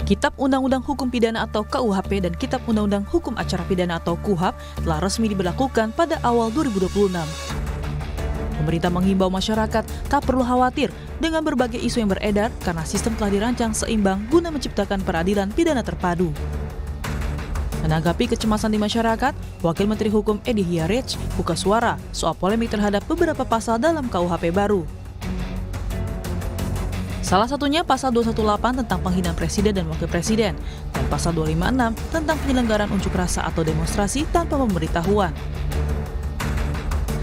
Kitab Undang-Undang Hukum Pidana atau KUHP dan Kitab Undang-Undang Hukum Acara Pidana atau KUHAP telah resmi diberlakukan pada awal 2026. Pemerintah menghimbau masyarakat tak perlu khawatir dengan berbagai isu yang beredar karena sistem telah dirancang seimbang guna menciptakan peradilan pidana terpadu. Menanggapi kecemasan di masyarakat, Wakil Menteri Hukum Edi Hiarij buka suara soal polemik terhadap beberapa pasal dalam KUHP baru. Salah satunya pasal 218 tentang penghinaan presiden dan wakil presiden, dan pasal 256 tentang penyelenggaraan unjuk rasa atau demonstrasi tanpa pemberitahuan.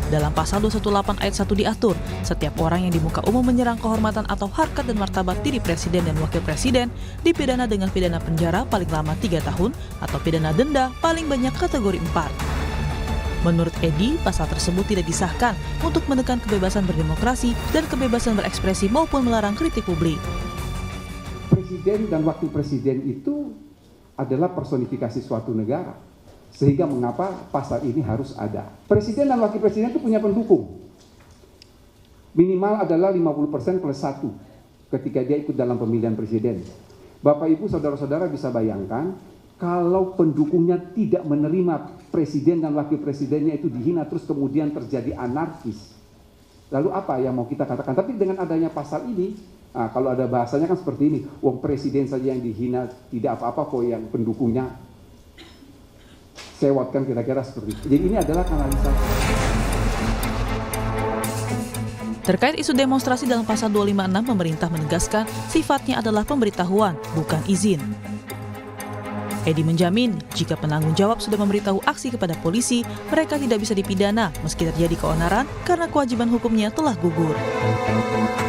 Dalam pasal 218 ayat 1 diatur, setiap orang yang di muka umum menyerang kehormatan atau harkat dan martabat diri presiden dan wakil presiden dipidana dengan pidana penjara paling lama 3 tahun atau pidana denda paling banyak kategori 4. Menurut Edi, pasal tersebut tidak disahkan untuk menekan kebebasan berdemokrasi dan kebebasan berekspresi maupun melarang kritik publik. Presiden dan wakil presiden itu adalah personifikasi suatu negara. Sehingga mengapa pasal ini harus ada. Presiden dan wakil presiden itu punya pendukung. Minimal adalah 50% plus 1 ketika dia ikut dalam pemilihan presiden. Bapak, Ibu, saudara-saudara bisa bayangkan kalau pendukungnya tidak menerima presiden dan wakil presidennya itu dihina terus kemudian terjadi anarkis. Lalu apa yang mau kita katakan? Tapi dengan adanya pasal ini, kalau ada bahasanya kan seperti ini, wong presiden saja yang dihina tidak apa-apa kok yang pendukungnya sewot, kan kira-kira seperti itu. Jadi ini adalah kanalisasi. Terkait isu demonstrasi dalam pasal 256, pemerintah menegaskan sifatnya adalah pemberitahuan, bukan izin. Edi menjamin jika penanggung jawab sudah memberitahu aksi kepada polisi, mereka tidak bisa dipidana meski terjadi keonaran karena kewajiban hukumnya telah gugur.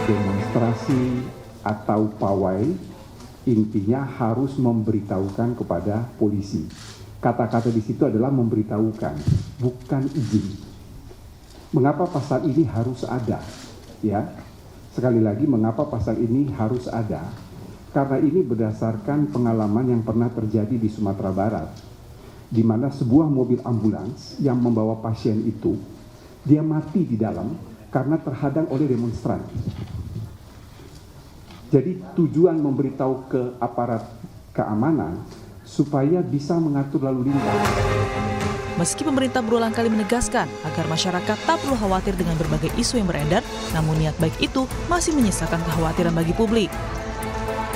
Demonstrasi atau pawai intinya harus memberitahukan kepada polisi. Kata-kata di situ adalah memberitahukan, bukan izin. Mengapa pasal ini harus ada? Ya, sekali lagi mengapa pasal ini harus ada? Karena ini berdasarkan pengalaman yang pernah terjadi di Sumatera Barat, di mana sebuah mobil ambulans yang membawa pasien itu, dia mati di dalam karena terhadang oleh demonstran. Jadi tujuan memberitahu ke aparat keamanan supaya bisa mengatur lalu lintas. Meski pemerintah berulang kali menegaskan agar masyarakat tak perlu khawatir dengan berbagai isu yang beredar, namun niat baik itu masih menyisakan kekhawatiran bagi publik,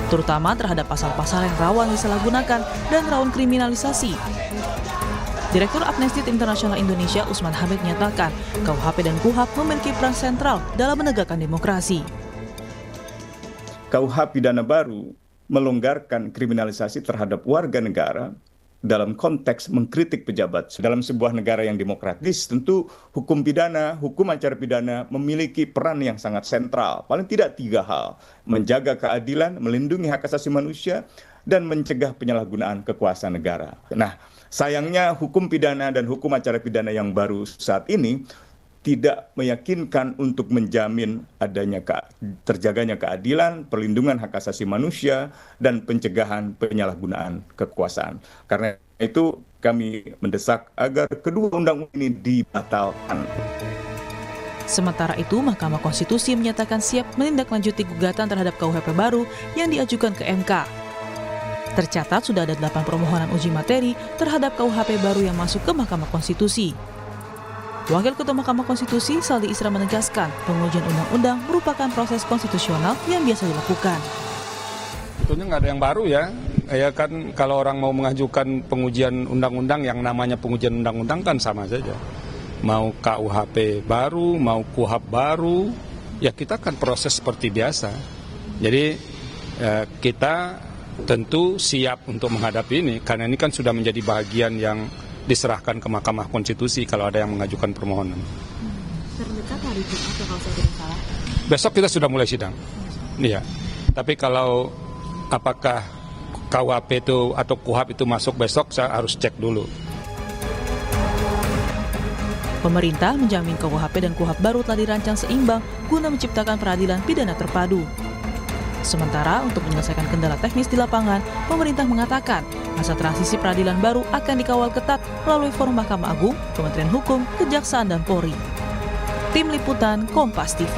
terutama terhadap pasal-pasal yang rawan disalahgunakan dan rawan kriminalisasi. Direktur Amnesty International Indonesia Usman Hamid menyatakan KUHP dan KUHAP memiliki peran sentral dalam menegakkan demokrasi. KUHP pidana baru melonggarkan kriminalisasi terhadap warga negara dalam konteks mengkritik pejabat. Dalam sebuah negara yang demokratis, tentu hukum pidana, hukum acara pidana memiliki peran yang sangat sentral. Paling tidak 3 hal: menjaga keadilan, melindungi hak asasi manusia, dan mencegah penyalahgunaan kekuasaan negara. Nah, sayangnya hukum pidana dan hukum acara pidana yang baru saat ini tidak meyakinkan untuk menjamin adanya terjaganya keadilan, perlindungan hak asasi manusia, dan pencegahan penyalahgunaan kekuasaan. Karena itu kami mendesak agar kedua undang-undang ini dibatalkan. Sementara itu, Mahkamah Konstitusi menyatakan siap menindaklanjuti gugatan terhadap KUHP baru yang diajukan ke MK. Tercatat sudah ada 8 permohonan uji materi terhadap KUHP baru yang masuk ke Mahkamah Konstitusi. Wakil Ketua Mahkamah Konstitusi Saldi Isra menegaskan pengujian undang-undang merupakan proses konstitusional yang biasa dilakukan. Sebetulnya nggak ada yang baru ya. Ya kan kalau orang mau mengajukan pengujian undang-undang yang namanya pengujian undang-undang kan sama saja. Mau KUHP baru, mau KUHAP baru, ya kita kan proses seperti biasa. Jadi kita tentu siap untuk menghadapi ini karena ini kan sudah menjadi bagian yang diserahkan ke Mahkamah Konstitusi kalau ada yang mengajukan permohonan. Terdekat hari Jumat ya kalau saya tidak salah. Besok kita sudah mulai sidang. Iya. Tapi kalau apakah KUHP itu atau KUHAP itu masuk besok, saya harus cek dulu. Pemerintah menjamin KUHP dan KUHAP baru telah dirancang seimbang guna menciptakan peradilan pidana terpadu. Sementara untuk menyelesaikan kendala teknis di lapangan, pemerintah mengatakan masa transisi peradilan baru akan dikawal ketat melalui Forum Mahkamah Agung, Kementerian Hukum, Kejaksaan, dan Polri. Tim Liputan Kompas TV.